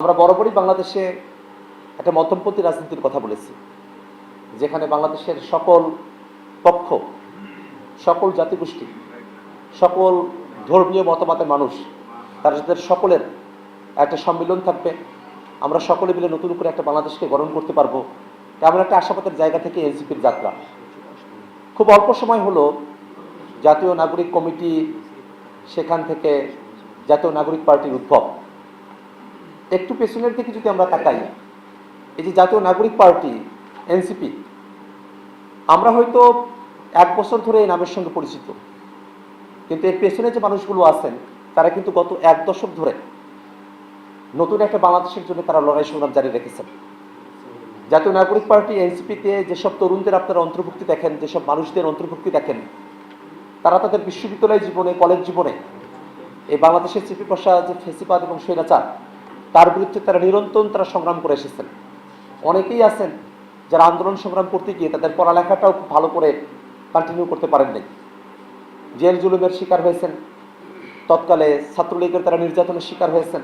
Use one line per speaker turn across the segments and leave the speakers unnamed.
আমরা বরাবরই বাংলাদেশে একটা মধ্যমপন্থী রাজনীতির কথা বলেছি, যেখানে বাংলাদেশের সকল পক্ষ, সকল জাতিগোষ্ঠী, সকল ধর্মীয় মতবাদের মানুষ, তাদের সকলের একটা সম্মিলন থাকবে। আমরা সকলে মিলে নতুন করে একটা বাংলাদেশকে গঠন করতে পারবো, তেমন একটা আশাবাদের জায়গা থেকে এনসিপির যাত্রা। খুব অল্প সময় হলো জাতীয় নাগরিক কমিটি, সেখান থেকে জাতীয় নাগরিক পার্টির উদ্ভব। একটু পেছনের দিকে যদি আমরা তাকাই, এই যে জাতীয় নাগরিক পার্টি এনসিপি, আমরা হয়তো 1 বছর ধরে এই নামের সঙ্গে পরিচিত, কিন্তু এর পেছনে যে মানুষগুলো আছেন তারা কিন্তু গত 1 দশক ধরে নতুন একটা বাংলাদেশের জন্য তারা লড়াই সংগ্রাম জারি রেখেছেন। জাতীয় নাগরিক পার্টি এনসিপিতে যেসব তরুণদের আপনারা অন্তর্ভুক্তি দেখেন, যেসব মানুষদের অন্তর্ভুক্তি দেখেন, তারা তাদের বিশ্ববিদ্যালয় জীবনে, কলেজ জীবনে এই বাংলাদেশের চিপি প্রশা যে ফেসিবাদ এবং স্বৈরাচার, তার বিরুদ্ধে তারা নিরন্তর সংগ্রাম করে এসেছেন। অনেকেই আছেন যারা আন্দোলন সংগ্রাম করতে গিয়ে তাদের পড়ালেখাটাও খুব ভালো করে কন্টিনিউ করতে পারেন নাই, জেল জুলুমের শিকার হয়েছেন, তৎকালে ছাত্রলীগের তারা নির্যাতনের শিকার হয়েছেন,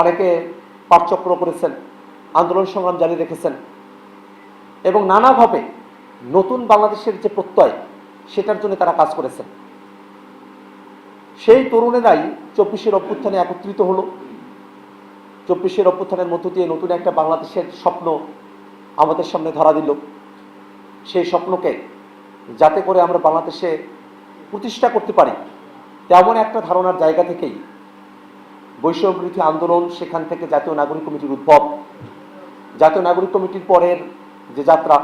অনেকে পাঠচক্র করেছেন, আন্দোলন সংগ্রাম জারি রেখেছেন এবং নানাভাবে নতুন বাংলাদেশের যে প্রত্যয়, সেটার জন্য তারা কাজ করেছেন। সেই তরুণেরাই 24-এর অভ্যুত্থানে একত্রিত হলো। 24-এর অভ্যুত্থানের মধ্য দিয়ে নতুন একটা বাংলাদেশের স্বপ্ন আমাদের সামনে ধরা দিল। সেই স্বপ্নকে যাতে করে আমরা বাংলাদেশে প্রতিষ্ঠা করতে পারি, তেমন একটা ধারণার জায়গা থেকেই বৈষম্য বিরোধী আন্দোলন, সেখান থেকে জাতীয় নাগরিক কমিটির উদ্ভব। জাতীয় নাগরিক কমিটির পরের যে যাত্রা,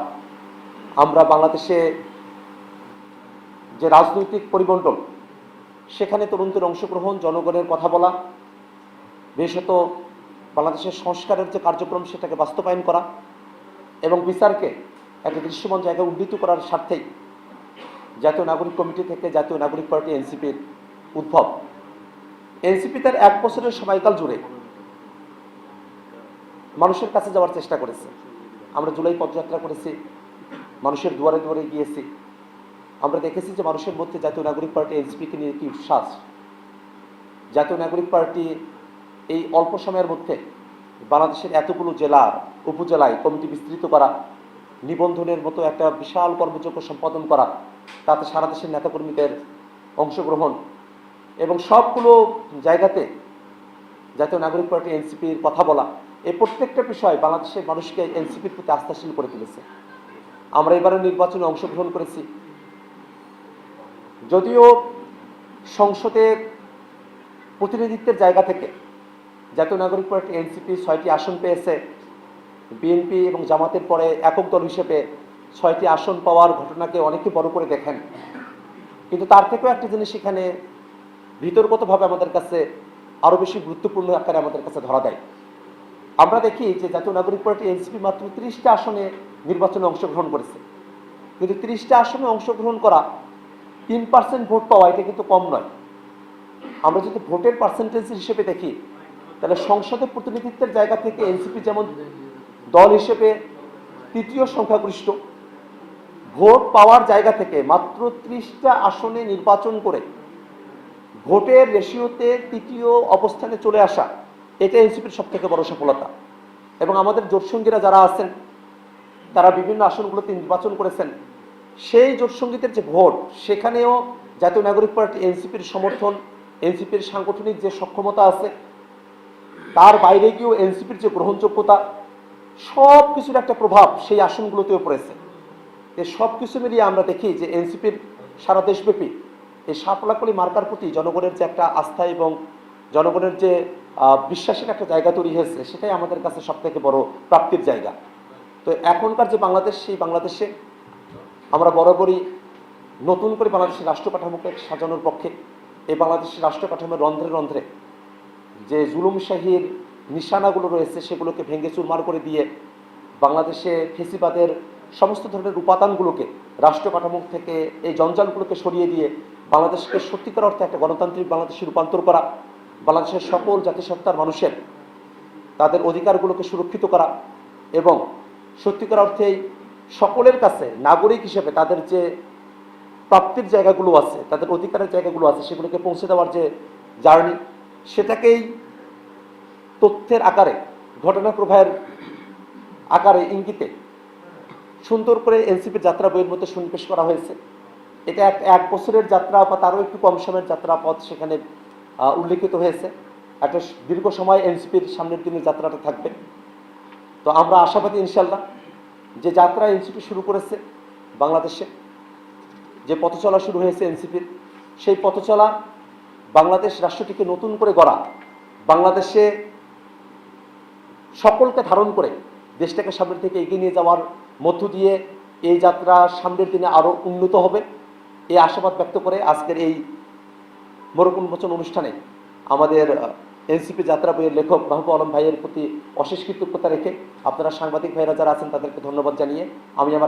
আমরা বাংলাদেশে যে রাজনৈতিক পরিমণ্ডল, সেখানে তরুণদের অংশগ্রহণ, জনগণের কথা বলা, বিশেষত বাংলাদেশের সংস্কারের যে কার্যক্রম সেটাকে বাস্তবায়ন করা এবং বিচারকে একটা দৃশ্যমান জায়গায় উন্নীত করার স্বার্থেই জাতীয় নাগরিক কমিটি থেকে জাতীয় নাগরিক পার্টি এনসিপির উদ্ভব। এনসিপি তার 1 বছরের সময়কাল জুড়ে মানুষের কাছে যাওয়ার চেষ্টা করেছে। আমরা জুলাই পদযাত্রা করেছি, মানুষের দুয়ারে দুয়ারে গিয়েছি। আমরা দেখেছি যে মানুষের মধ্যে জাতীয় নাগরিক পার্টি এনসিপিকে নিয়ে কি উচ্ছ্বাস। জাতীয় নাগরিক পার্টি এই অল্প সময়ের মধ্যে বাংলাদেশের এতগুলো জেলা, উপজেলায় কমিটি বিস্তৃত করা, নিবন্ধনের মতো একটা বিশাল কর্মযজ্ঞ সম্পাদন করা, তাতে সারা দেশের নেতাকর্মীদের অংশগ্রহণ এবং সবগুলো জায়গাতে জাতীয় নাগরিক পার্টি এনসিপির কথা বলা, এই প্রত্যেকটা বিষয় বাংলাদেশের মানুষকে এনসিপির প্রতি আস্থাশীল করে তুলেছে। আমরা এবারে নির্বাচনে অংশগ্রহণ করেছি, যদিও সংসদে প্রতিনিধিত্বের জায়গা থেকে জাতীয় নাগরিক পার্টি এনসিপি 6টি আসন পেয়েছে। বিএনপি এবং জামাতের পরে একক দল হিসেবে 6টি আসন পাওয়ার ঘটনাকে অনেকে বড় করে দেখেন, কিন্তু তার থেকেও একটা জিনিস এখানে ভিতরগতভাবে আমাদের কাছে আরও বেশি গুরুত্বপূর্ণ আকারে আমাদের কাছে ধরা দেয়। আমরা দেখি যে জাতীয় নাগরিক পার্টি এনসিপি মাত্র 30টা আসনে নির্বাচনে অংশগ্রহণ করেছে, কিন্তু 30টা আসনে অংশগ্রহণ করা 3% ভোট পাওয়া, এটা কিন্তু কম নয়। আমরা যদি ভোটের পার্সেন্টেজ হিসেবে দেখি, তাহলে সংসদে প্রতিনিধিত্বের জায়গা থেকে এনসিপি যেমন দল হিসেবে 3য় সংখ্যাগরিষ্ঠ, ভোট পাওয়ার জায়গা থেকে মাত্র 30টা আসনে নির্বাচন করে ভোটের রেশিওতে 3য় অবস্থানে চলে আসা, এটা এনসিপির সবথেকে বড় সফলতা। এবং আমাদের জোটসঙ্গীরা যারা আছেন, তারা বিভিন্ন আসনগুলোতে নির্বাচন করেছেন, সেই জোটসঙ্গীদের যে ভোট, সেখানেও জাতীয় নাগরিক পার্টি এনসিপির সমর্থন, এনসিপির সাংগঠনিক যে সক্ষমতা আছে, তার বাইরে গিয়েও এনসিপির যে গ্রহণযোগ্যতা, সব কিছুর একটা প্রভাব সেই আসনগুলোতেও পড়েছে। এই সব কিছু মিলিয়ে আমরা দেখি যে এনসিপির সারা দেশব্যাপী এই সাপলাকলি মার্কার প্রতি জনগণের যে একটা আস্থা এবং জনগণের যে বিশ্বাসের একটা জায়গা তৈরি হয়েছে, সেটাই আমাদের কাছে সবথেকে বড় প্রাপ্তির জায়গা। তো এখনকার যে বাংলাদেশ, সেই বাংলাদেশে আমরা বরাবরই নতুন করে বাংলাদেশের রাষ্ট্র কাঠামোকে সাজানোর পক্ষে। এই বাংলাদেশের রাষ্ট্র কাঠামোর রন্ধ্রে রন্ধ্রে যে জুলুমশাহীর নিশানাগুলো রয়েছে, সেগুলোকে ভেঙে চুরমার করে দিয়ে বাংলাদেশে ফেসিবাদের সমস্ত ধরনের উপাদানগুলোকে, রাষ্ট্র কাঠামো থেকে এই জঞ্জালগুলোকে সরিয়ে দিয়ে বাংলাদেশকে সত্যিকার অর্থে একটা গণতান্ত্রিক বাংলাদেশে রূপান্তর করা, বাংলাদেশের সকল জাতিসত্তার মানুষের তাদের অধিকারগুলোকে সুরক্ষিত করা এবং সত্যিকার অর্থেই সকলের কাছে নাগরিক হিসেবে তাদের যে প্রাপ্তির জায়গাগুলো আছে, তাদের অধিকারের জায়গাগুলো আছে, সেগুলোকে পৌঁছে দেওয়ার যে জার্নি, সেটাকেই তথ্যের আকারে, ঘটনা প্রবাহের আকারে, ইঙ্গিতে সুন্দর করে এনসিপির যাত্রা বইয়ের মধ্যে সন্নিবেশ করা হয়েছে। এটা এক বছরের যাত্রা বা তারও একটু কম সময়ের যাত্রাপথ সেখানে উল্লেখিত হয়েছে। একটা দীর্ঘ সময় এনসিপির সামনের দিনের যাত্রাটা থাকবে। তো আমরা আশাবাদী ইনশাল্লাহ যে যাত্রা এনসিপি শুরু করেছে বাংলাদেশে, যে পথ চলা শুরু হয়েছে এনসিপির, সেই পথ চলা বাংলাদেশ রাষ্ট্রটিকে নতুন করে গড়া, বাংলাদেশে সকলকে ধারণ করে দেশটাকে সামনের থেকে এগিয়ে নিয়ে যাওয়ার মধ্য দিয়ে এই যাত্রা সামনের দিনে আরও উন্নত হবে, এই আশাবাদ ব্যক্ত করে আজকের এই মোড়ক উন্মোচন অনুষ্ঠানে আমাদের এনসিপি যাত্রা বইয়ের লেখক মাহবুব আলম ভাইয়ের প্রতি অশেষ কৃতজ্ঞতা রেখে আপনারা সাংবাদিক ভাইয়েরা যারা আছেন তাদেরকে ধন্যবাদ জানিয়ে আমি আমার